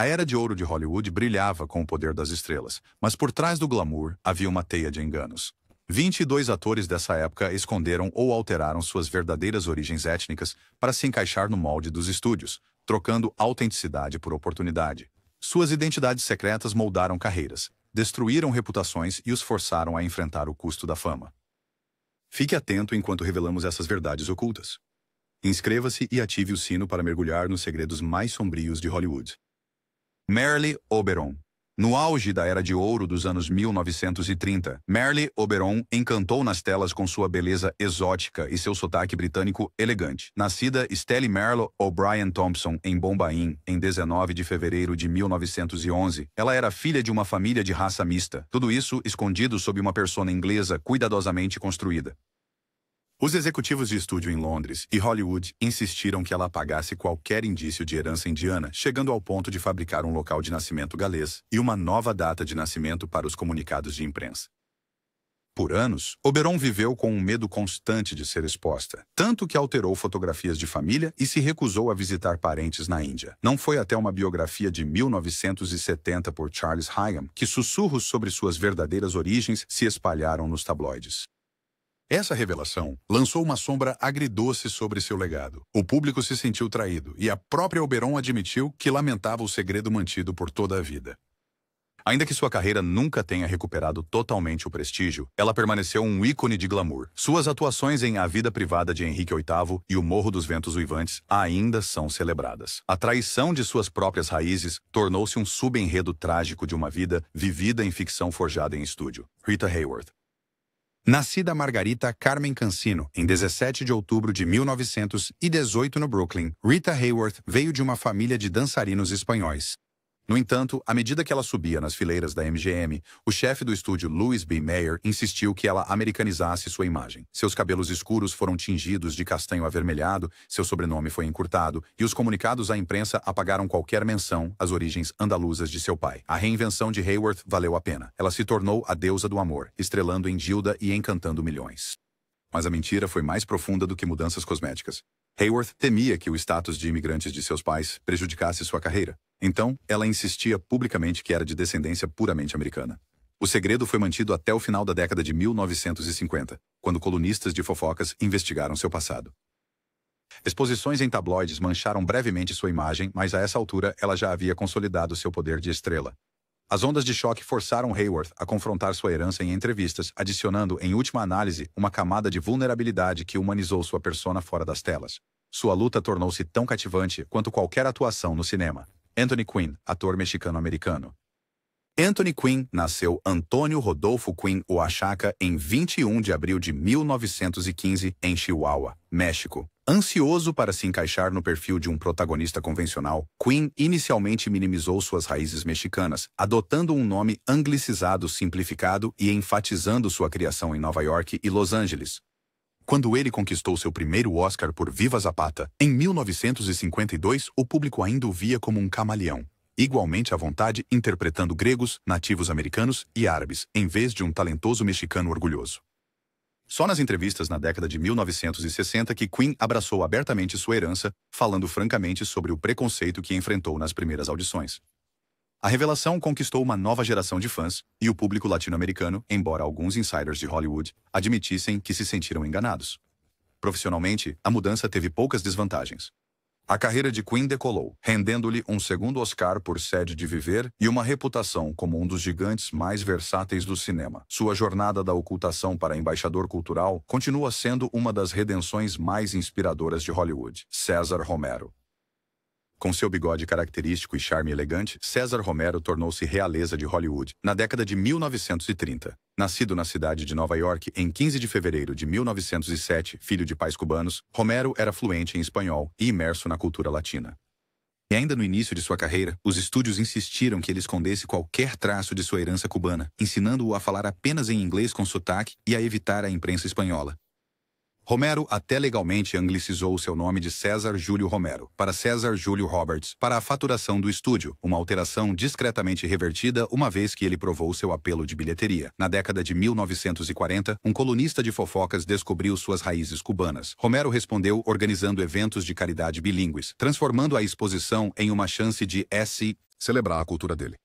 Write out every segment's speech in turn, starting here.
A era de ouro de Hollywood brilhava com o poder das estrelas, mas por trás do glamour havia uma teia de enganos. 22 atores dessa época esconderam ou alteraram suas verdadeiras origens étnicas para se encaixar no molde dos estúdios, trocando autenticidade por oportunidade. Suas identidades secretas moldaram carreiras, destruíram reputações e os forçaram a enfrentar o custo da fama. Fique atento enquanto revelamos essas verdades ocultas. Inscreva-se e ative o sino para mergulhar nos segredos mais sombrios de Hollywood. Marilyn Oberon. No auge da era de ouro dos anos 1930, Marilyn Oberon encantou nas telas com sua beleza exótica e seu sotaque britânico elegante. Nascida Stella Marlowe O'Brien Thompson em Bombaim, em 19 de fevereiro de 1911, ela era filha de uma família de raça mista, tudo isso escondido sob uma persona inglesa cuidadosamente construída. Os executivos de estúdio em Londres e Hollywood insistiram que ela apagasse qualquer indício de herança indiana, chegando ao ponto de fabricar um local de nascimento galês e uma nova data de nascimento para os comunicados de imprensa. Por anos, Oberon viveu com um medo constante de ser exposta, tanto que alterou fotografias de família e se recusou a visitar parentes na Índia. Não foi até uma biografia de 1970 por Charles Hyam que sussurros sobre suas verdadeiras origens se espalharam nos tabloides. Essa revelação lançou uma sombra agridoce sobre seu legado. O público se sentiu traído e a própria Oberon admitiu que lamentava o segredo mantido por toda a vida. Ainda que sua carreira nunca tenha recuperado totalmente o prestígio, ela permaneceu um ícone de glamour. Suas atuações em A Vida Privada de Henrique VIII e O Morro dos Ventos Uivantes ainda são celebradas. A traição de suas próprias raízes tornou-se um subenredo trágico de uma vida vivida em ficção forjada em estúdio. Rita Hayworth. Nascida Margarita Carmen Cancino em 17 de outubro de 1918 no Brooklyn, Rita Hayworth veio de uma família de dançarinos espanhóis. No entanto, à medida que ela subia nas fileiras da MGM, o chefe do estúdio Louis B. Mayer insistiu que ela americanizasse sua imagem. Seus cabelos escuros foram tingidos de castanho avermelhado, seu sobrenome foi encurtado, e os comunicados à imprensa apagaram qualquer menção às origens andaluzas de seu pai. A reinvenção de Hayworth valeu a pena. Ela se tornou a deusa do amor, estrelando em Gilda e encantando milhões. Mas a mentira foi mais profunda do que mudanças cosméticas. Hayworth temia que o status de imigrantes de seus pais prejudicasse sua carreira. Então, ela insistia publicamente que era de descendência puramente americana. O segredo foi mantido até o final da década de 1950, quando colunistas de fofocas investigaram seu passado. Exposições em tabloides mancharam brevemente sua imagem, mas a essa altura ela já havia consolidado seu poder de estrela. As ondas de choque forçaram Hayworth a confrontar sua herança em entrevistas, adicionando, em última análise, uma camada de vulnerabilidade que humanizou sua persona fora das telas. Sua luta tornou-se tão cativante quanto qualquer atuação no cinema. Anthony Quinn, ator mexicano-americano. Anthony Quinn nasceu Antônio Rodolfo Quinn Oaxaca em 21 de abril de 1915 em Chihuahua, México. Ansioso para se encaixar no perfil de um protagonista convencional, Quinn inicialmente minimizou suas raízes mexicanas, adotando um nome anglicizado simplificado e enfatizando sua criação em Nova York e Los Angeles. Quando ele conquistou seu primeiro Oscar por Viva Zapata, em 1952, o público ainda o via como um camaleão, igualmente à vontade interpretando gregos, nativos americanos e árabes, em vez de um talentoso mexicano orgulhoso. Só nas entrevistas na década de 1960 que Quinn abraçou abertamente sua herança, falando francamente sobre o preconceito que enfrentou nas primeiras audições. A revelação conquistou uma nova geração de fãs e o público latino-americano, embora alguns insiders de Hollywood admitissem que se sentiram enganados. Profissionalmente, a mudança teve poucas desvantagens. A carreira de Quinn decolou, rendendo-lhe um segundo Oscar por Sede de Viver e uma reputação como um dos gigantes mais versáteis do cinema. Sua jornada da ocultação para embaixador cultural continua sendo uma das redenções mais inspiradoras de Hollywood. César Romero. Com seu bigode característico e charme elegante, César Romero tornou-se realeza de Hollywood na década de 1930. Nascido na cidade de Nova York em 15 de fevereiro de 1907, filho de pais cubanos, Romero era fluente em espanhol e imerso na cultura latina. E ainda no início de sua carreira, os estúdios insistiram que ele escondesse qualquer traço de sua herança cubana, ensinando-o a falar apenas em inglês com sotaque e a evitar a imprensa espanhola. Romero até legalmente anglicizou seu nome de César Júlio Romero para César Júlio Roberts para a faturação do estúdio, uma alteração discretamente revertida uma vez que ele provou seu apelo de bilheteria. Na década de 1940, um colunista de fofocas descobriu suas raízes cubanas. Romero respondeu organizando eventos de caridade bilíngues, transformando a exposição em uma chance de celebrar a cultura dele.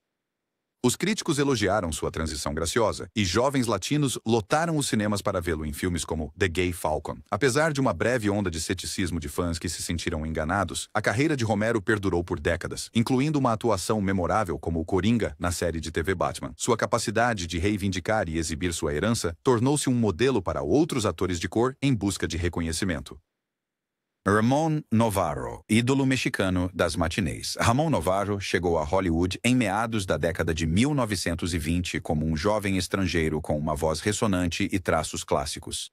Os críticos elogiaram sua transição graciosa, e jovens latinos lotaram os cinemas para vê-lo em filmes como The Gay Falcon. Apesar de uma breve onda de ceticismo de fãs que se sentiram enganados, a carreira de Romero perdurou por décadas, incluindo uma atuação memorável como o Coringa na série de TV Batman. Sua capacidade de reivindicar e exibir sua herança tornou-se um modelo para outros atores de cor em busca de reconhecimento. Ramón Novarro, ídolo mexicano das matinês. Ramón Novarro chegou a Hollywood em meados da década de 1920 como um jovem estrangeiro com uma voz ressonante e traços clássicos.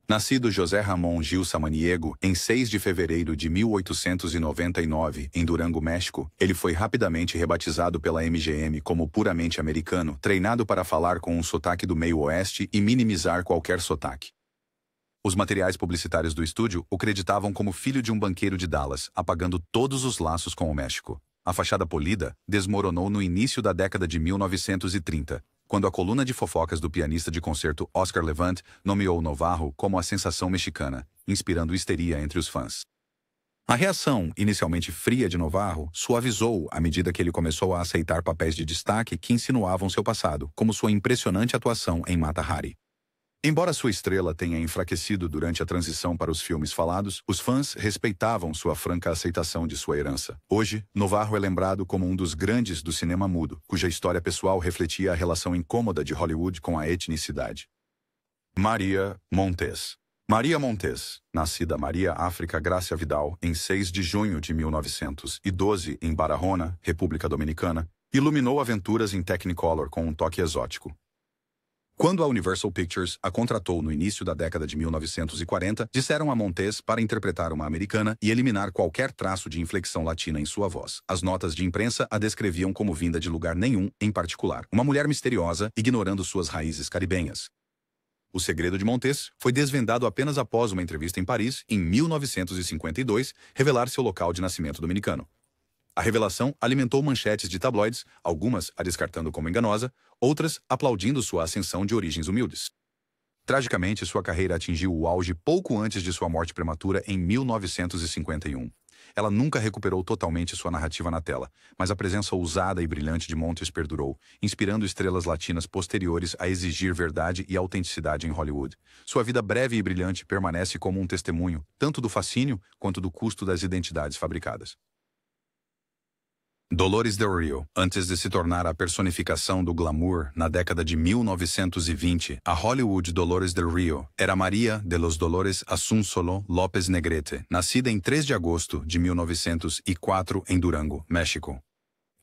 Nascido José Ramón Gil Samaniego em 6 de fevereiro de 1899 em Durango, México, ele foi rapidamente rebatizado pela MGM como puramente americano, treinado para falar com um sotaque do meio-oeste e minimizar qualquer sotaque. Os materiais publicitários do estúdio o creditavam como filho de um banqueiro de Dallas, apagando todos os laços com o México. A fachada polida desmoronou no início da década de 1930, quando a coluna de fofocas do pianista de concerto Oscar Levant nomeou Novarro como a sensação mexicana, inspirando histeria entre os fãs. A reação, inicialmente fria de Novarro, suavizou à medida que ele começou a aceitar papéis de destaque que insinuavam seu passado, como sua impressionante atuação em Mata Hari. Embora sua estrela tenha enfraquecido durante a transição para os filmes falados, os fãs respeitavam sua franca aceitação de sua herança. Hoje, Novarro é lembrado como um dos grandes do cinema mudo, cuja história pessoal refletia a relação incômoda de Hollywood com a etnicidade. Maria Montez. Maria Montez, nascida Maria África Grácia Vidal em 6 de junho de 1912 em Barahona, República Dominicana, iluminou aventuras em Technicolor com um toque exótico. Quando a Universal Pictures a contratou no início da década de 1940, disseram a Montez para interpretar uma americana e eliminar qualquer traço de inflexão latina em sua voz. As notas de imprensa a descreviam como vinda de lugar nenhum em particular, uma mulher misteriosa, ignorando suas raízes caribenhas. O segredo de Montez foi desvendado apenas após uma entrevista em Paris, em 1952, revelar seu local de nascimento dominicano. A revelação alimentou manchetes de tabloides, algumas a descartando como enganosa, outras aplaudindo sua ascensão de origens humildes. Tragicamente, sua carreira atingiu o auge pouco antes de sua morte prematura em 1951. Ela nunca recuperou totalmente sua narrativa na tela, mas a presença ousada e brilhante de Montez perdurou, inspirando estrelas latinas posteriores a exigir verdade e autenticidade em Hollywood. Sua vida breve e brilhante permanece como um testemunho, tanto do fascínio quanto do custo das identidades fabricadas. Dolores del Rio. Antes de se tornar a personificação do glamour na década de 1920, a Hollywood Dolores del Rio era Maria de los Dolores Asunsolo López Negrete, nascida em 3 de agosto de 1904 em Durango, México.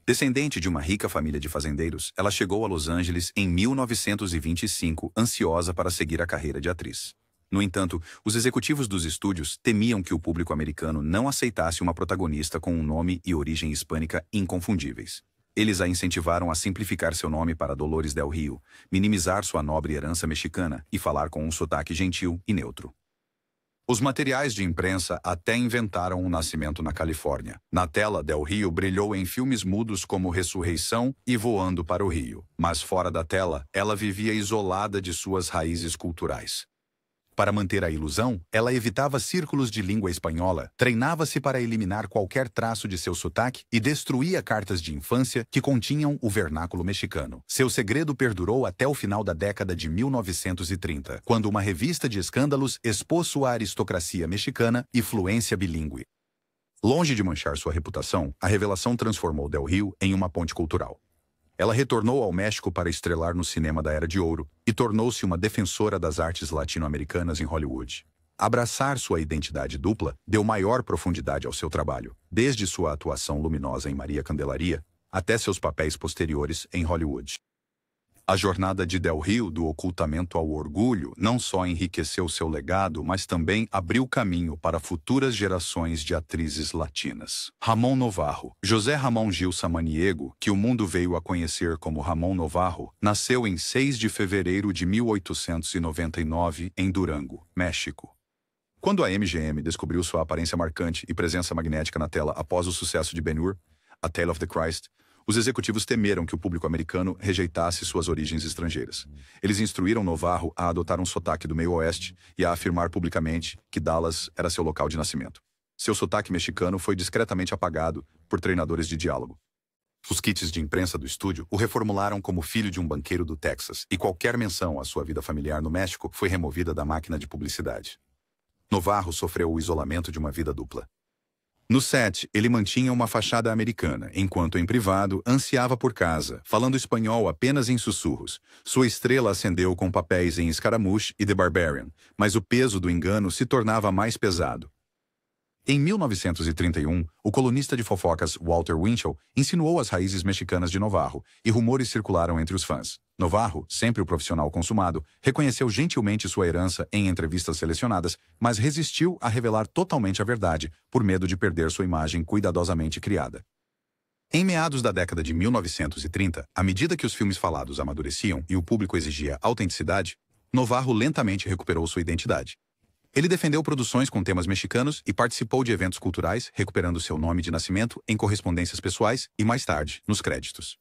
Descendente de uma rica família de fazendeiros, ela chegou a Los Angeles em 1925, ansiosa para seguir a carreira de atriz. No entanto, os executivos dos estúdios temiam que o público americano não aceitasse uma protagonista com um nome e origem hispânica inconfundíveis. Eles a incentivaram a simplificar seu nome para Dolores del Rio, minimizar sua nobre herança mexicana e falar com um sotaque gentil e neutro. Os materiais de imprensa até inventaram um nascimento na Califórnia. Na tela, Del Rio brilhou em filmes mudos como Ressurreição e Voando para o Rio. Mas fora da tela, ela vivia isolada de suas raízes culturais. Para manter a ilusão, ela evitava círculos de língua espanhola, treinava-se para eliminar qualquer traço de seu sotaque e destruía cartas de infância que continham o vernáculo mexicano. Seu segredo perdurou até o final da década de 1930, quando uma revista de escândalos expôs sua aristocracia mexicana e fluência bilíngue. Longe de manchar sua reputação, a revelação transformou Del Rio em uma ponte cultural. Ela retornou ao México para estrelar no cinema da Era de Ouro e tornou-se uma defensora das artes latino-americanas em Hollywood. Abraçar sua identidade dupla deu maior profundidade ao seu trabalho, desde sua atuação luminosa em Maria Candelaria até seus papéis posteriores em Hollywood. A jornada de Del Rio do ocultamento ao orgulho não só enriqueceu seu legado, mas também abriu caminho para futuras gerações de atrizes latinas. Ramón Novarro. José Ramón Gil Samaniego, que o mundo veio a conhecer como Ramón Novarro, nasceu em 6 de fevereiro de 1899 em Durango, México. Quando a MGM descobriu sua aparência marcante e presença magnética na tela após o sucesso de Ben-Hur, A Tale of the Christ, os executivos temeram que o público americano rejeitasse suas origens estrangeiras. Eles instruíram Novarro a adotar um sotaque do meio-oeste e a afirmar publicamente que Dallas era seu local de nascimento. Seu sotaque mexicano foi discretamente apagado por treinadores de diálogo. Os kits de imprensa do estúdio o reformularam como filho de um banqueiro do Texas, e qualquer menção à sua vida familiar no México foi removida da máquina de publicidade. Novarro sofreu o isolamento de uma vida dupla. No set, ele mantinha uma fachada americana, enquanto em privado ansiava por casa, falando espanhol apenas em sussurros. Sua estrela acendeu com papéis em Scaramouche e The Barbarian, mas o peso do engano se tornava mais pesado. Em 1931, o colunista de fofocas Walter Winchell insinuou as raízes mexicanas de Novarro, e rumores circularam entre os fãs. Novarro, sempre o profissional consumado, reconheceu gentilmente sua herança em entrevistas selecionadas, mas resistiu a revelar totalmente a verdade, por medo de perder sua imagem cuidadosamente criada. Em meados da década de 1930, à medida que os filmes falados amadureciam e o público exigia autenticidade, Novarro lentamente recuperou sua identidade. Ele defendeu produções com temas mexicanos e participou de eventos culturais, recuperando seu nome de nascimento em correspondências pessoais e, mais tarde, nos créditos.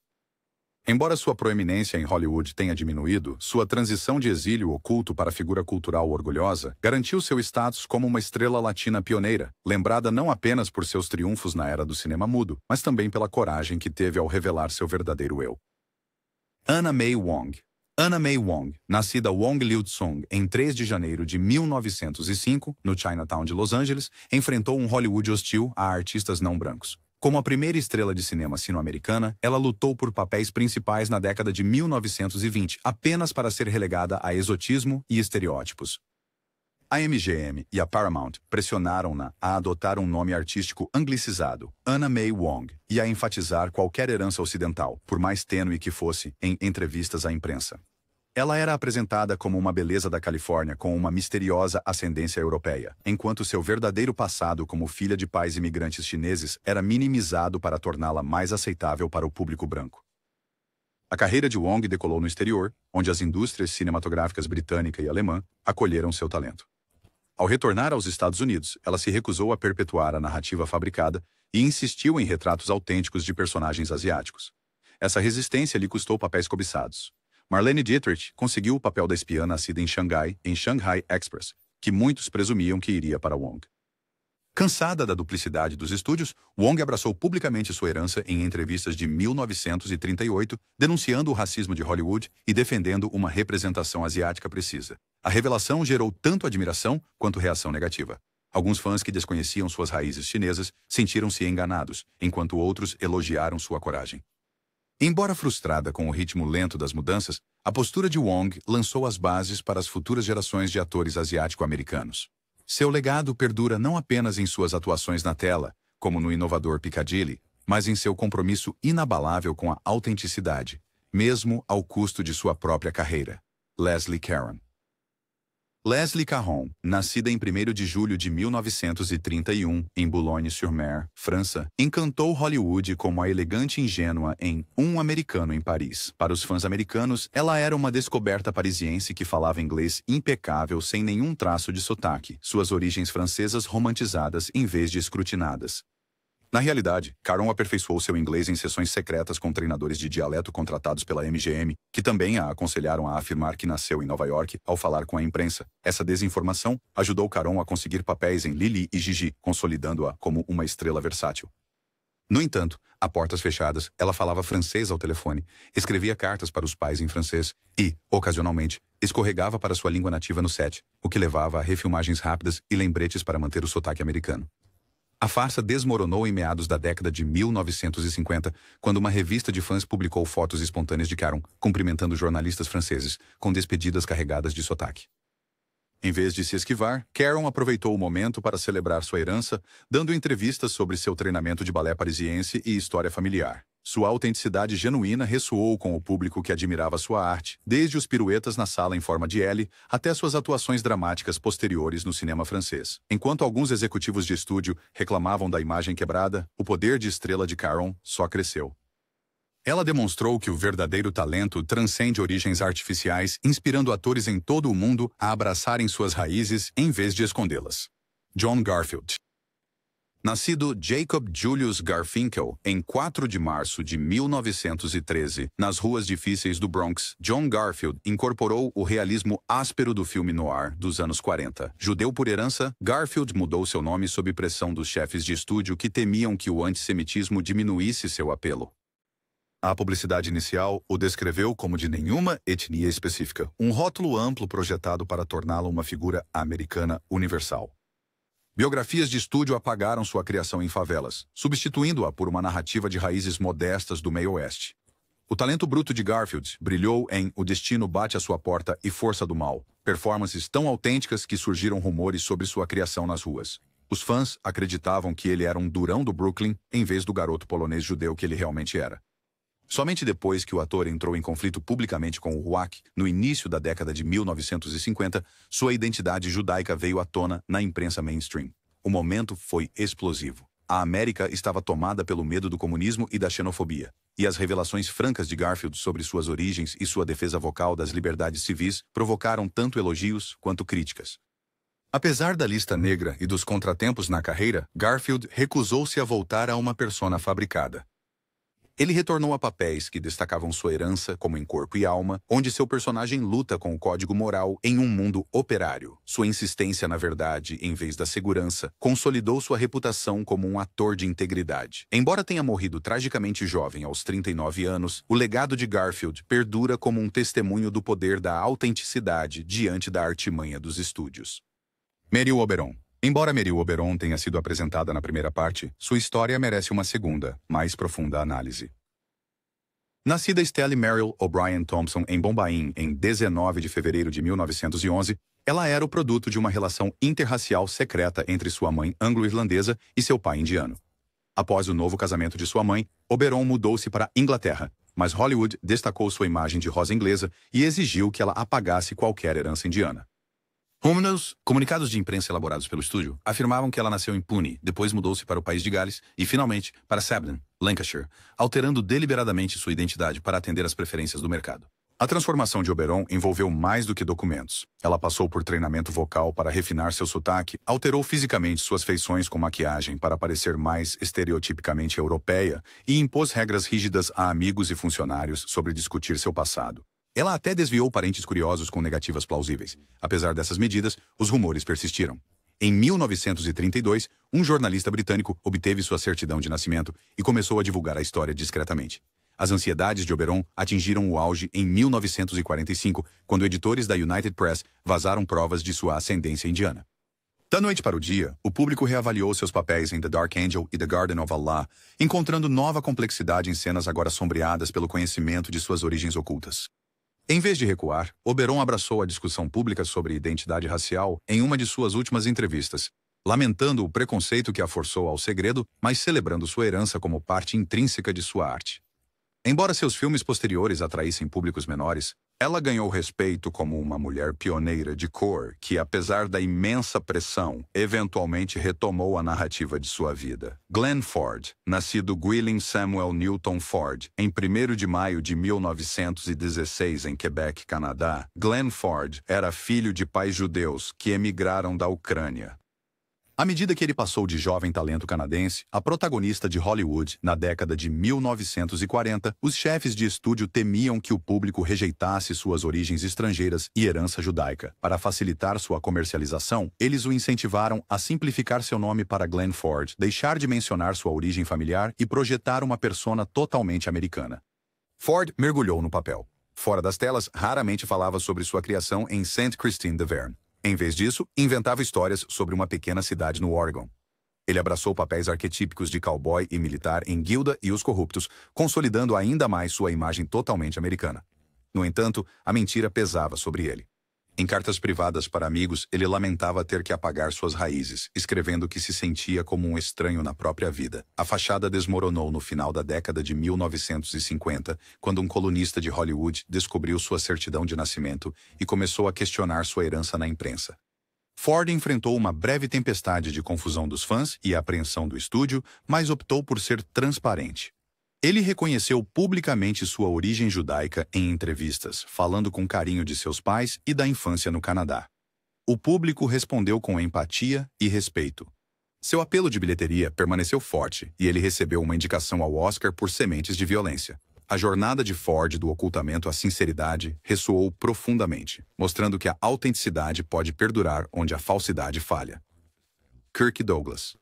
Embora sua proeminência em Hollywood tenha diminuído, sua transição de exílio oculto para figura cultural orgulhosa garantiu seu status como uma estrela latina pioneira, lembrada não apenas por seus triunfos na era do cinema mudo, mas também pela coragem que teve ao revelar seu verdadeiro eu. Anna May Wong. Anna May Wong, nascida Wong Liu-tsung em 3 de janeiro de 1905, no Chinatown de Los Angeles, enfrentou um Hollywood hostil a artistas não brancos. Como a primeira estrela de cinema sino-americana, ela lutou por papéis principais na década de 1920, apenas para ser relegada a exotismo e estereótipos. A MGM e a Paramount pressionaram-na a adotar um nome artístico anglicizado, Anna May Wong, e a enfatizar qualquer herança ocidental, por mais tênue que fosse, em entrevistas à imprensa. Ela era apresentada como uma beleza da Califórnia com uma misteriosa ascendência europeia, enquanto seu verdadeiro passado como filha de pais imigrantes chineses era minimizado para torná-la mais aceitável para o público branco. A carreira de Wong decolou no exterior, onde as indústrias cinematográficas britânica e alemã acolheram seu talento. Ao retornar aos Estados Unidos, ela se recusou a perpetuar a narrativa fabricada e insistiu em retratos autênticos de personagens asiáticos. Essa resistência lhe custou papéis cobiçados. Marlene Dietrich conseguiu o papel da espiã nascida em Xangai, em Shanghai Express, que muitos presumiam que iria para Wong. Cansada da duplicidade dos estúdios, Wong abraçou publicamente sua herança em entrevistas de 1938, denunciando o racismo de Hollywood e defendendo uma representação asiática precisa. A revelação gerou tanto admiração quanto reação negativa. Alguns fãs que desconheciam suas raízes chinesas sentiram-se enganados, enquanto outros elogiaram sua coragem. Embora frustrada com o ritmo lento das mudanças, a postura de Wong lançou as bases para as futuras gerações de atores asiático-americanos. Seu legado perdura não apenas em suas atuações na tela, como no inovador Piccadilly, mas em seu compromisso inabalável com a autenticidade, mesmo ao custo de sua própria carreira. Leslie Caron. Leslie Caron, nascida em 1º de julho de 1931, em Boulogne-sur-Mer, França, encantou Hollywood como a elegante ingênua em Um Americano em Paris. Para os fãs americanos, ela era uma descoberta parisiense que falava inglês impecável sem nenhum traço de sotaque, suas origens francesas romantizadas em vez de escrutinadas. Na realidade, Caron aperfeiçoou seu inglês em sessões secretas com treinadores de dialeto contratados pela MGM, que também a aconselharam a afirmar que nasceu em Nova York ao falar com a imprensa. Essa desinformação ajudou Caron a conseguir papéis em Lili e Gigi, consolidando-a como uma estrela versátil. No entanto, a portas fechadas, ela falava francês ao telefone, escrevia cartas para os pais em francês e, ocasionalmente, escorregava para sua língua nativa no set, o que levava a refilmagens rápidas e lembretes para manter o sotaque americano. A farsa desmoronou em meados da década de 1950, quando uma revista de fãs publicou fotos espontâneas de Caron, cumprimentando jornalistas franceses, com despedidas carregadas de sotaque. Em vez de se esquivar, Caron aproveitou o momento para celebrar sua herança, dando entrevistas sobre seu treinamento de balé parisiense e história familiar. Sua autenticidade genuína ressoou com o público que admirava sua arte, desde os piruetas na sala em forma de L até suas atuações dramáticas posteriores no cinema francês. Enquanto alguns executivos de estúdio reclamavam da imagem quebrada, o poder de estrela de Caron só cresceu. Ela demonstrou que o verdadeiro talento transcende origens artificiais, inspirando atores em todo o mundo a abraçarem suas raízes em vez de escondê-las. John Garfield. Nascido Jacob Julius Garfinkel em 4 de março de 1913, nas ruas difíceis do Bronx, John Garfield incorporou o realismo áspero do filme noir dos anos 40. Judeu por herança, Garfield mudou seu nome sob pressão dos chefes de estúdio que temiam que o antissemitismo diminuísse seu apelo. A publicidade inicial o descreveu como de nenhuma etnia específica, um rótulo amplo projetado para torná-lo uma figura americana universal. Biografias de estúdio apagaram sua criação em favelas, substituindo-a por uma narrativa de raízes modestas do meio-oeste. O talento bruto de Garfield brilhou em O Destino Bate à Sua Porta e Força do Mal, performances tão autênticas que surgiram rumores sobre sua criação nas ruas. Os fãs acreditavam que ele era um durão do Brooklyn em vez do garoto polonês judeu que ele realmente era. Somente depois que o ator entrou em conflito publicamente com o RUAC, no início da década de 1950, sua identidade judaica veio à tona na imprensa mainstream. O momento foi explosivo. A América estava tomada pelo medo do comunismo e da xenofobia, e as revelações francas de Garfield sobre suas origens e sua defesa vocal das liberdades civis provocaram tanto elogios quanto críticas. Apesar da lista negra e dos contratempos na carreira, Garfield recusou-se a voltar a uma persona fabricada. Ele retornou a papéis que destacavam sua herança, como em Corpo e Alma, onde seu personagem luta com o código moral em um mundo operário. Sua insistência na verdade, em vez da segurança, consolidou sua reputação como um ator de integridade. Embora tenha morrido tragicamente jovem aos 39 anos, o legado de Garfield perdura como um testemunho do poder da autenticidade diante da artimanha dos estúdios. Meryl Oberon. Embora Meryl Oberon tenha sido apresentada na primeira parte, sua história merece uma segunda, mais profunda análise. Nascida Stelle Meryl O'Brien Thompson em Bombaim em 19 de fevereiro de 1911, ela era o produto de uma relação interracial secreta entre sua mãe anglo-irlandesa e seu pai indiano. Após o novo casamento de sua mãe, Oberon mudou-se para a Inglaterra, mas Hollywood destacou sua imagem de rosa inglesa e exigiu que ela apagasse qualquer herança indiana. Comunicados de imprensa elaborados pelo estúdio afirmavam que ela nasceu em Pune, depois mudou-se para o país de Gales e, finalmente, para Sabden, Lancashire, alterando deliberadamente sua identidade para atender às preferências do mercado. A transformação de Oberon envolveu mais do que documentos. Ela passou por treinamento vocal para refinar seu sotaque, alterou fisicamente suas feições com maquiagem para parecer mais estereotipicamente europeia e impôs regras rígidas a amigos e funcionários sobre discutir seu passado. Ela até desviou parentes curiosos com negativas plausíveis. Apesar dessas medidas, os rumores persistiram. Em 1932, um jornalista britânico obteve sua certidão de nascimento e começou a divulgar a história discretamente. As ansiedades de Oberon atingiram o auge em 1945, quando editores da United Press vazaram provas de sua ascendência indiana. Da noite para o dia, o público reavaliou seus papéis em The Dark Angel e The Garden of Allah, encontrando nova complexidade em cenas agora sombreadas pelo conhecimento de suas origens ocultas. Em vez de recuar, Oberon abraçou a discussão pública sobre identidade racial em uma de suas últimas entrevistas, lamentando o preconceito que a forçou ao segredo, mas celebrando sua herança como parte intrínseca de sua arte. Embora seus filmes posteriores atraíssem públicos menores, ela ganhou respeito como uma mulher pioneira de cor que, apesar da imensa pressão, eventualmente retomou a narrativa de sua vida. Glenn Ford, nascido Gwilym Samuel Newton Ford, em 1º de maio de 1916 em Quebec, Canadá, Glenn Ford era filho de pais judeus que emigraram da Ucrânia. À medida que ele passou de jovem talento canadense a protagonista de Hollywood na década de 1940, os chefes de estúdio temiam que o público rejeitasse suas origens estrangeiras e herança judaica. Para facilitar sua comercialização, eles o incentivaram a simplificar seu nome para Glenn Ford, deixar de mencionar sua origem familiar e projetar uma persona totalmente americana. Ford mergulhou no papel. Fora das telas, raramente falava sobre sua criação em St. Christine de Verne. Em vez disso, inventava histórias sobre uma pequena cidade no Oregon. Ele abraçou papéis arquetípicos de cowboy e militar em Gilda e os Corruptos, consolidando ainda mais sua imagem totalmente americana. No entanto, a mentira pesava sobre ele. Em cartas privadas para amigos, ele lamentava ter que apagar suas raízes, escrevendo que se sentia como um estranho na própria vida. A fachada desmoronou no final da década de 1950, quando um colunista de Hollywood descobriu sua certidão de nascimento e começou a questionar sua herança na imprensa. Ford enfrentou uma breve tempestade de confusão dos fãs e a apreensão do estúdio, mas optou por ser transparente. Ele reconheceu publicamente sua origem judaica em entrevistas, falando com carinho de seus pais e da infância no Canadá. O público respondeu com empatia e respeito. Seu apelo de bilheteria permaneceu forte e ele recebeu uma indicação ao Oscar por Sementes de Violência. A jornada de Ford do ocultamento à sinceridade ressoou profundamente, mostrando que a autenticidade pode perdurar onde a falsidade falha. Kirk Douglas.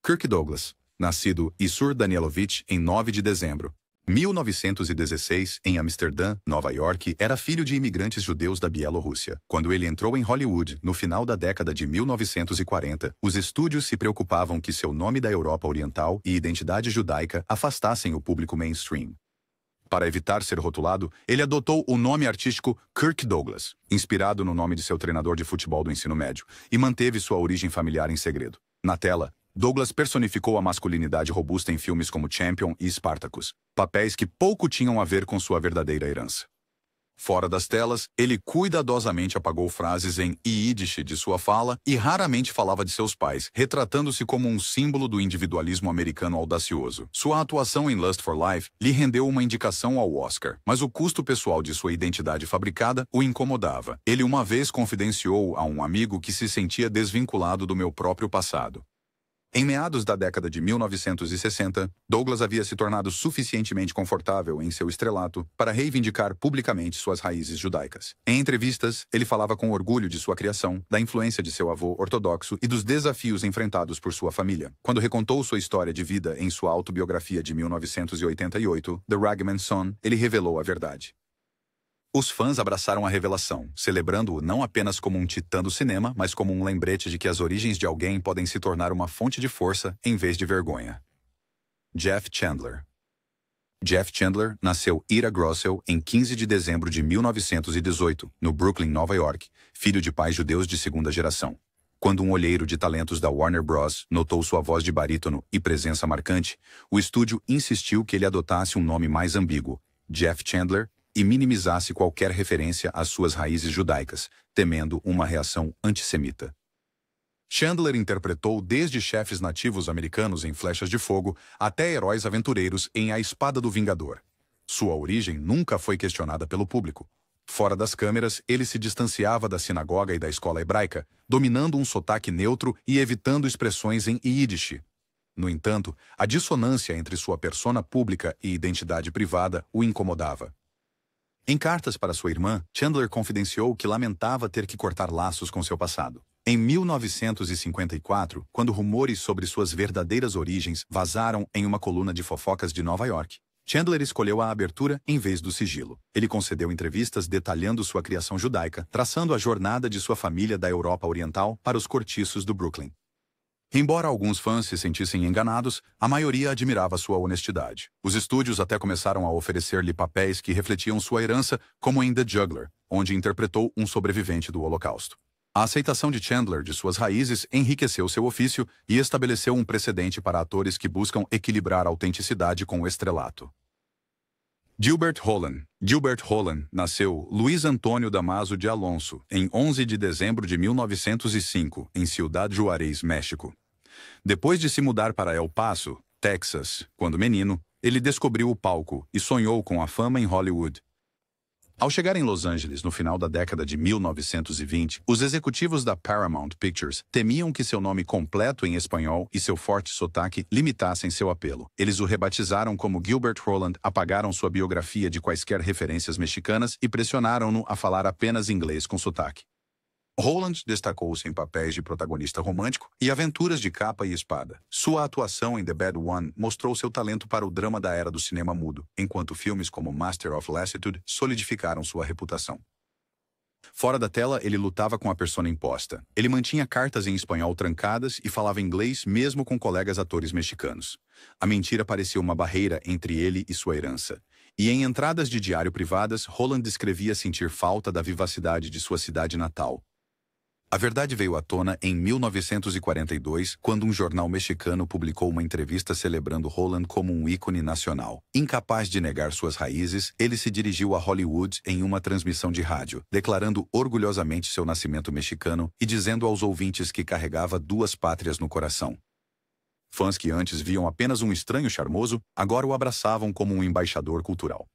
Kirk Douglas, nascido Isur Danielovich em 9 de dezembro, 1916, em Amsterdã, Nova York, era filho de imigrantes judeus da Bielorrússia. Quando ele entrou em Hollywood, no final da década de 1940, os estúdios se preocupavam que seu nome da Europa Oriental e identidade judaica afastassem o público mainstream. Para evitar ser rotulado, ele adotou o nome artístico Kirk Douglas, inspirado no nome de seu treinador de futebol do ensino médio, e manteve sua origem familiar em segredo. Na tela, Douglas personificou a masculinidade robusta em filmes como Champion e Spartacus, papéis que pouco tinham a ver com sua verdadeira herança. Fora das telas, ele cuidadosamente apagou frases em Yiddish de sua fala e raramente falava de seus pais, retratando-se como um símbolo do individualismo americano audacioso. Sua atuação em Lust for Life lhe rendeu uma indicação ao Oscar, mas o custo pessoal de sua identidade fabricada o incomodava. Ele uma vez confidenciou a um amigo que se sentia desvinculado do meu próprio passado. Em meados da década de 1960, Douglas havia se tornado suficientemente confortável em seu estrelato para reivindicar publicamente suas raízes judaicas. Em entrevistas, ele falava com orgulho de sua criação, da influência de seu avô ortodoxo e dos desafios enfrentados por sua família. Quando recontou sua história de vida em sua autobiografia de 1988, The Ragman Son, ele revelou a verdade. Os fãs abraçaram a revelação, celebrando-o não apenas como um titã do cinema, mas como um lembrete de que as origens de alguém podem se tornar uma fonte de força em vez de vergonha. Jeff Chandler. Jeff Chandler nasceu Ira Grossel em 15 de dezembro de 1918, no Brooklyn, Nova York, filho de pais judeus de segunda geração. Quando um olheiro de talentos da Warner Bros. Notou sua voz de barítono e presença marcante, o estúdio insistiu que ele adotasse um nome mais ambíguo, Jeff Chandler, e minimizasse qualquer referência às suas raízes judaicas, temendo uma reação antissemita. Chandler interpretou desde chefes nativos americanos em Flechas de Fogo até heróis aventureiros em A Espada do Vingador. Sua origem nunca foi questionada pelo público. Fora das câmeras, ele se distanciava da sinagoga e da escola hebraica, dominando um sotaque neutro e evitando expressões em Yiddish. No entanto, a dissonância entre sua persona pública e identidade privada o incomodava. Em cartas para sua irmã, Chandler confidenciou que lamentava ter que cortar laços com seu passado. Em 1954, quando rumores sobre suas verdadeiras origens vazaram em uma coluna de fofocas de Nova York, Chandler escolheu a abertura em vez do sigilo. Ele concedeu entrevistas detalhando sua criação judaica, traçando a jornada de sua família da Europa Oriental para os cortiços do Brooklyn. Embora alguns fãs se sentissem enganados, a maioria admirava sua honestidade. Os estúdios até começaram a oferecer-lhe papéis que refletiam sua herança, como em The Juggler, onde interpretou um sobrevivente do Holocausto. A aceitação de Chandler de suas raízes enriqueceu seu ofício e estabeleceu um precedente para atores que buscam equilibrar a autenticidade com o estrelato. Gilbert Holland. Gilbert Holland nasceu Luiz Antônio Damaso de Alonso em 11 de dezembro de 1905, em Ciudad Juárez, México. Depois de se mudar para El Paso, Texas, quando menino, ele descobriu o palco e sonhou com a fama em Hollywood. Ao chegar em Los Angeles no final da década de 1920, os executivos da Paramount Pictures temiam que seu nome completo em espanhol e seu forte sotaque limitassem seu apelo. Eles o rebatizaram como Gilbert Holland, apagaram sua biografia de quaisquer referências mexicanas e pressionaram-no a falar apenas inglês com sotaque. Holland destacou-se em papéis de protagonista romântico e aventuras de capa e espada. Sua atuação em The Bad One mostrou seu talento para o drama da era do cinema mudo, enquanto filmes como Master of Lassitude solidificaram sua reputação. Fora da tela, ele lutava com a persona imposta. Ele mantinha cartas em espanhol trancadas e falava inglês mesmo com colegas atores mexicanos. A mentira parecia uma barreira entre ele e sua herança. E em entradas de diário privadas, Holland descrevia sentir falta da vivacidade de sua cidade natal. A verdade veio à tona em 1942, quando um jornal mexicano publicou uma entrevista celebrando Holland como um ícone nacional. Incapaz de negar suas raízes, ele se dirigiu a Hollywood em uma transmissão de rádio, declarando orgulhosamente seu nascimento mexicano e dizendo aos ouvintes que carregava duas pátrias no coração. Fãs que antes viam apenas um estranho charmoso, agora o abraçavam como um embaixador cultural.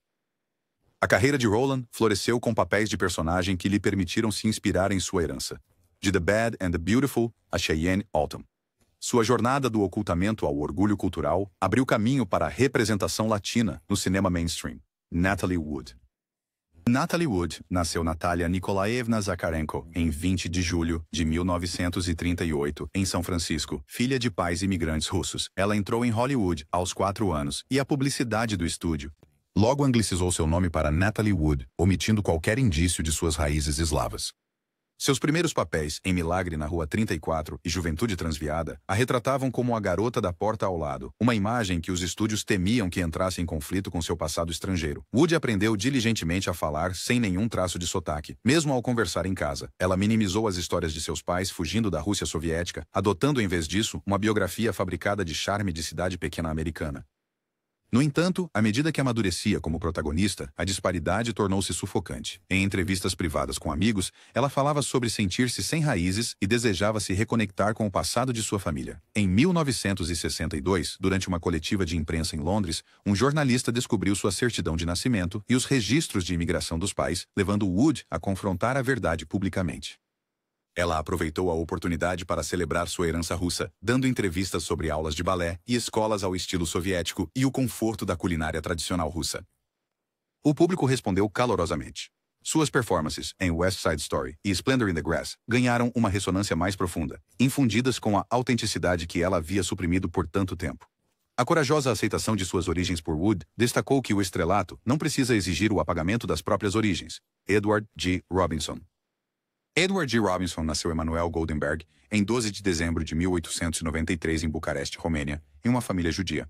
A carreira de Holland floresceu com papéis de personagem que lhe permitiram se inspirar em sua herança. De The Bad and the Beautiful a Cheyenne Autumn. Sua jornada do ocultamento ao orgulho cultural abriu caminho para a representação latina no cinema mainstream. Natalie Wood. Natalie Wood nasceu Natalia Nikolaevna Zakharenko em 20 de julho de 1938, em São Francisco, filha de pais imigrantes russos. Ela entrou em Hollywood aos 4 anos e a publicidade do estúdio logo anglicizou seu nome para Natalie Wood, omitindo qualquer indício de suas raízes eslavas. Seus primeiros papéis em Milagre na Rua 34 e Juventude Transviada a retratavam como a garota da porta ao lado, uma imagem que os estúdios temiam que entrasse em conflito com seu passado estrangeiro. Wood aprendeu diligentemente a falar sem nenhum traço de sotaque, mesmo ao conversar em casa. Ela minimizou as histórias de seus pais fugindo da Rússia soviética, adotando em vez disso uma biografia fabricada de charme de cidade pequena americana. No entanto, à medida que amadurecia como protagonista, a disparidade tornou-se sufocante. Em entrevistas privadas com amigos, ela falava sobre sentir-se sem raízes e desejava se reconectar com o passado de sua família. Em 1962, durante uma coletiva de imprensa em Londres, um jornalista descobriu sua certidão de nascimento e os registros de imigração dos pais, levando Wood a confrontar a verdade publicamente. Ela aproveitou a oportunidade para celebrar sua herança russa, dando entrevistas sobre aulas de balé e escolas ao estilo soviético e o conforto da culinária tradicional russa. O público respondeu calorosamente. Suas performances em West Side Story e Splendor in the Grass ganharam uma ressonância mais profunda, infundidas com a autenticidade que ela havia suprimido por tanto tempo. A corajosa aceitação de suas origens por Wood destacou que o estrelato não precisa exigir o apagamento das próprias origens. Edward G. Robinson. Edward G. Robinson nasceu Emanuel Goldenberg em 12 de dezembro de 1893 em Bucareste, Romênia, em uma família judia.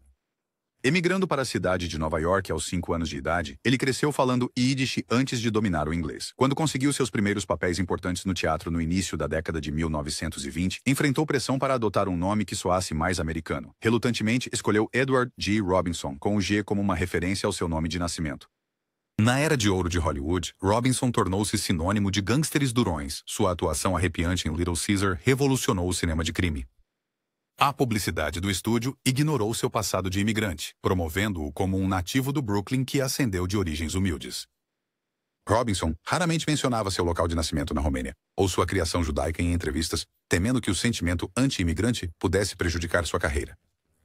Emigrando para a cidade de Nova York aos 5 anos de idade, ele cresceu falando Yiddish antes de dominar o inglês. Quando conseguiu seus primeiros papéis importantes no teatro no início da década de 1920, enfrentou pressão para adotar um nome que soasse mais americano. Relutantemente, escolheu Edward G. Robinson, com o G como uma referência ao seu nome de nascimento. Na era de ouro de Hollywood, Robinson tornou-se sinônimo de gangsters durões. Sua atuação arrepiante em Little Caesar revolucionou o cinema de crime. A publicidade do estúdio ignorou seu passado de imigrante, promovendo-o como um nativo do Brooklyn que ascendeu de origens humildes. Robinson raramente mencionava seu local de nascimento na Romênia, ou sua criação judaica em entrevistas, temendo que o sentimento anti-imigrante pudesse prejudicar sua carreira.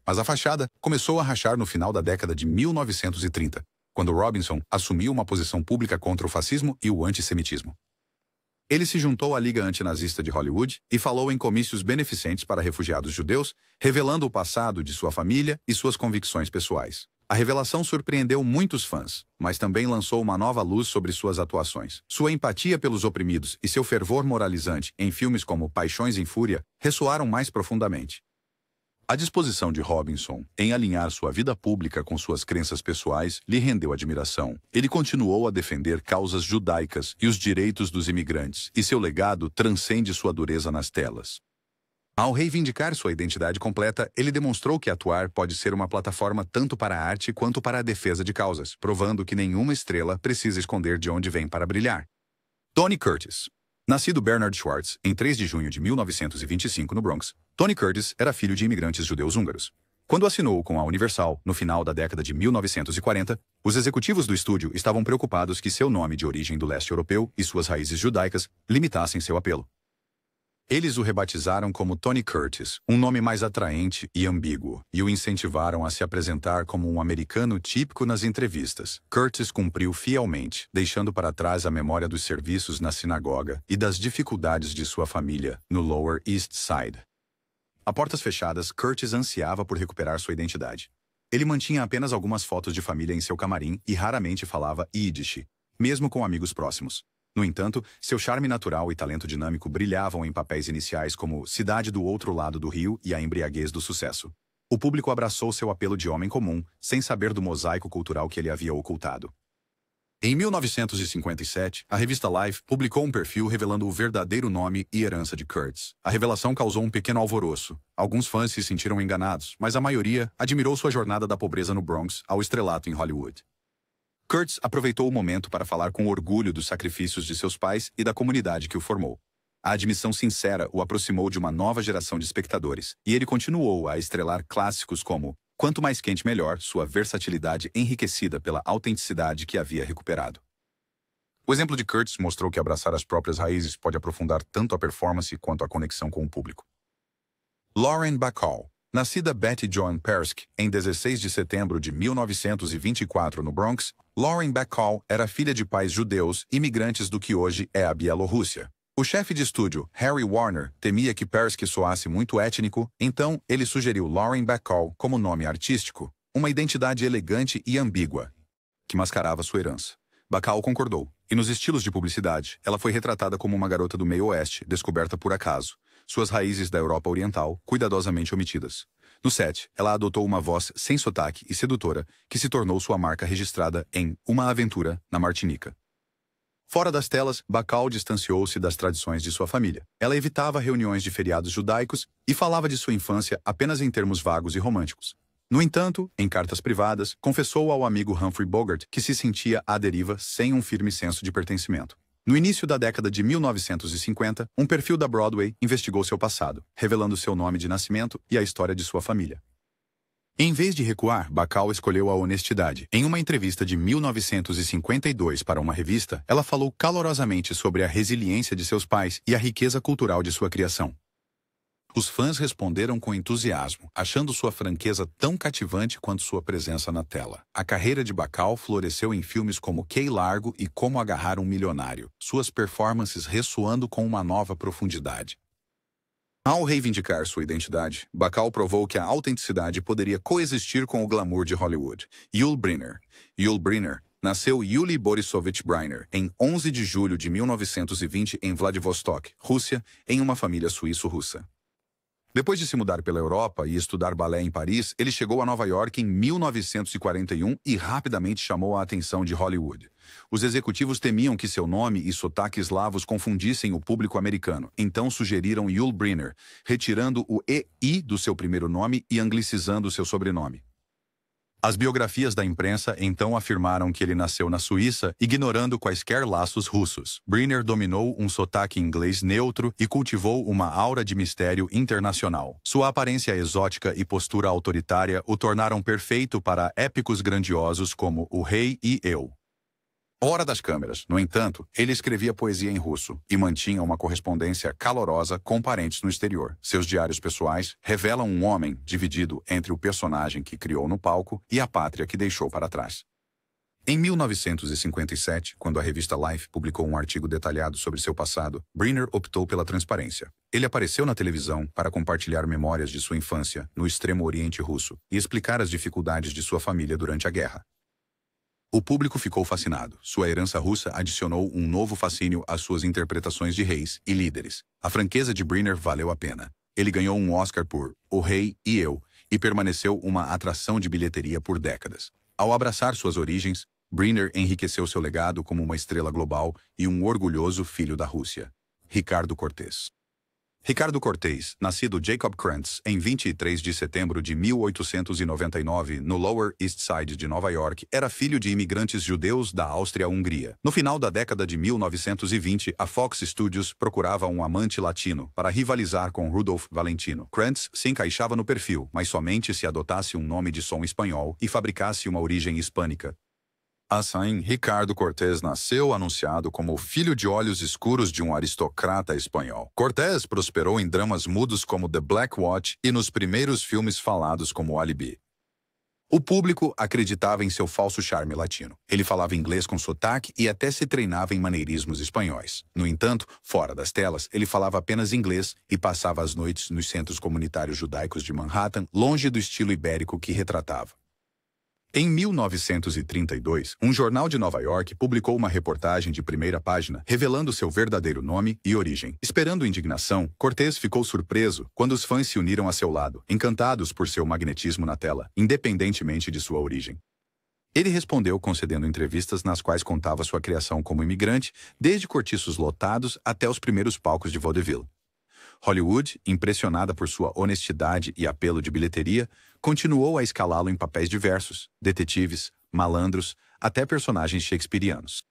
Mas a fachada começou a rachar no final da década de 1930, quando Robinson assumiu uma posição pública contra o fascismo e o antissemitismo. Ele se juntou à Liga Antinazista de Hollywood e falou em comícios beneficentes para refugiados judeus, revelando o passado de sua família e suas convicções pessoais. A revelação surpreendeu muitos fãs, mas também lançou uma nova luz sobre suas atuações. Sua empatia pelos oprimidos e seu fervor moralizante em filmes como Paixões em Fúria ressoaram mais profundamente. A disposição de Robinson em alinhar sua vida pública com suas crenças pessoais lhe rendeu admiração. Ele continuou a defender causas judaicas e os direitos dos imigrantes, e seu legado transcende sua dureza nas telas. Ao reivindicar sua identidade completa, ele demonstrou que atuar pode ser uma plataforma tanto para a arte quanto para a defesa de causas, provando que nenhuma estrela precisa esconder de onde vem para brilhar. Tony Curtis. Nascido Bernard Schwartz em 3 de junho de 1925 no Bronx, Tony Curtis era filho de imigrantes judeus húngaros. Quando assinou com a Universal, no final da década de 1940, os executivos do estúdio estavam preocupados que seu nome de origem do leste europeu e suas raízes judaicas limitassem seu apelo. Eles o rebatizaram como Tony Curtis, um nome mais atraente e ambíguo, e o incentivaram a se apresentar como um americano típico nas entrevistas. Curtis cumpriu fielmente, deixando para trás a memória dos serviços na sinagoga e das dificuldades de sua família no Lower East Side. A portas fechadas, Curtis ansiava por recuperar sua identidade. Ele mantinha apenas algumas fotos de família em seu camarim e raramente falava Yiddish, mesmo com amigos próximos. No entanto, seu charme natural e talento dinâmico brilhavam em papéis iniciais como Cidade do Outro Lado do Rio e A Embriaguez do Sucesso. O público abraçou seu apelo de homem comum, sem saber do mosaico cultural que ele havia ocultado. Em 1957, a revista Life publicou um perfil revelando o verdadeiro nome e herança de Curtis. A revelação causou um pequeno alvoroço. Alguns fãs se sentiram enganados, mas a maioria admirou sua jornada da pobreza no Bronx ao estrelato em Hollywood. Curtis aproveitou o momento para falar com orgulho dos sacrifícios de seus pais e da comunidade que o formou. A admissão sincera o aproximou de uma nova geração de espectadores, e ele continuou a estrelar clássicos como Quanto Mais Quente Melhor, sua versatilidade enriquecida pela autenticidade que havia recuperado. O exemplo de Curtis mostrou que abraçar as próprias raízes pode aprofundar tanto a performance quanto a conexão com o público. Lauren Bacall. Nascida Betty Joan Persk em 16 de setembro de 1924 no Bronx, Lauren Bacall era filha de pais judeus imigrantes do que hoje é a Bielorrússia. O chefe de estúdio, Harry Warner, temia que Persk soasse muito étnico, então ele sugeriu Lauren Bacall como nome artístico, uma identidade elegante e ambígua, que mascarava sua herança. Bacall concordou, e nos estilos de publicidade, ela foi retratada como uma garota do meio-oeste, descoberta por acaso, suas raízes da Europa Oriental, cuidadosamente omitidas. No set, ela adotou uma voz sem sotaque e sedutora, que se tornou sua marca registrada em Uma Aventura na Martinica. Fora das telas, Bacall distanciou-se das tradições de sua família. Ela evitava reuniões de feriados judaicos e falava de sua infância apenas em termos vagos e românticos. No entanto, em cartas privadas, confessou ao amigo Humphrey Bogart que se sentia à deriva sem um firme senso de pertencimento. No início da década de 1950, um perfil da Broadway investigou seu passado, revelando seu nome de nascimento e a história de sua família. Em vez de recuar, Bacall escolheu a honestidade. Em uma entrevista de 1952 para uma revista, ela falou calorosamente sobre a resiliência de seus pais e a riqueza cultural de sua criação. Os fãs responderam com entusiasmo, achando sua franqueza tão cativante quanto sua presença na tela. A carreira de Bacall floresceu em filmes como Key Largo e Como Agarrar um Milionário, suas performances ressoando com uma nova profundidade. Ao reivindicar sua identidade, Bacall provou que a autenticidade poderia coexistir com o glamour de Hollywood. Yul Brynner nasceu Yuli Borisovich Brynner em 11 de julho de 1920 em Vladivostok, Rússia, em uma família suíço-russa. Depois de se mudar pela Europa e estudar balé em Paris, ele chegou a Nova York em 1941 e rapidamente chamou a atenção de Hollywood. Os executivos temiam que seu nome e sotaque eslavos confundissem o público americano, então sugeriram Yul Brynner, retirando o E-I do seu primeiro nome e anglicizando seu sobrenome. As biografias da imprensa então afirmaram que ele nasceu na Suíça, ignorando quaisquer laços russos. Brynner dominou um sotaque inglês neutro e cultivou uma aura de mistério internacional. Sua aparência exótica e postura autoritária o tornaram perfeito para épicos grandiosos como O Rei e Eu. Fora das câmeras, no entanto, ele escrevia poesia em russo e mantinha uma correspondência calorosa com parentes no exterior. Seus diários pessoais revelam um homem dividido entre o personagem que criou no palco e a pátria que deixou para trás. Em 1957, quando a revista Life publicou um artigo detalhado sobre seu passado, Brynner optou pela transparência. Ele apareceu na televisão para compartilhar memórias de sua infância no extremo oriente russo e explicar as dificuldades de sua família durante a guerra. O público ficou fascinado. Sua herança russa adicionou um novo fascínio às suas interpretações de reis e líderes. A franqueza de Brynner valeu a pena. Ele ganhou um Oscar por O Rei e Eu e permaneceu uma atração de bilheteria por décadas. Ao abraçar suas origens, Brynner enriqueceu seu legado como uma estrela global e um orgulhoso filho da Rússia. Ricardo Cortez. Ricardo Cortez, nascido Jacob Krantz em 23 de setembro de 1899 no Lower East Side de Nova York, era filho de imigrantes judeus da Áustria-Hungria. No final da década de 1920, a Fox Studios procurava um amante latino para rivalizar com Rudolph Valentino. Krantz se encaixava no perfil, mas somente se adotasse um nome de som espanhol e fabricasse uma origem hispânica. Assim, Ricardo Cortez nasceu anunciado como o filho de olhos escuros de um aristocrata espanhol. Cortez prosperou em dramas mudos como The Black Watch e nos primeiros filmes falados como Alibi. O público acreditava em seu falso charme latino. Ele falava inglês com sotaque e até se treinava em maneirismos espanhóis. No entanto, fora das telas, ele falava apenas inglês e passava as noites nos centros comunitários judaicos de Manhattan, longe do estilo ibérico que retratava. Em 1932, um jornal de Nova York publicou uma reportagem de primeira página revelando seu verdadeiro nome e origem. Esperando indignação, Cortez ficou surpreso quando os fãs se uniram a seu lado, encantados por seu magnetismo na tela, independentemente de sua origem. Ele respondeu concedendo entrevistas nas quais contava sua criação como imigrante, desde cortiços lotados até os primeiros palcos de vaudeville. Hollywood, impressionada por sua honestidade e apelo de bilheteria, continuou a escalá-lo em papéis diversos, detetives, malandros, até personagens shakespearianos.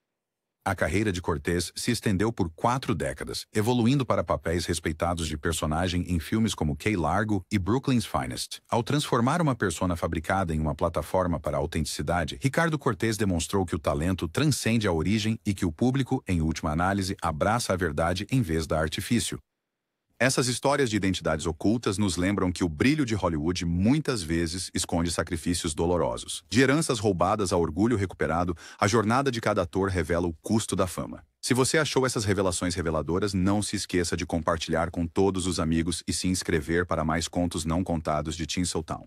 A carreira de Cortez se estendeu por 4 décadas, evoluindo para papéis respeitados de personagem em filmes como Key Largo e Brooklyn's Finest. Ao transformar uma persona fabricada em uma plataforma para a autenticidade, Ricardo Cortez demonstrou que o talento transcende a origem e que o público, em última análise, abraça a verdade em vez da artifício. Essas histórias de identidades ocultas nos lembram que o brilho de Hollywood muitas vezes esconde sacrifícios dolorosos. De heranças roubadas a orgulho recuperado, a jornada de cada ator revela o custo da fama. Se você achou essas revelações reveladoras, não se esqueça de compartilhar com todos os amigos e se inscrever para mais contos não contados de Tinseltown.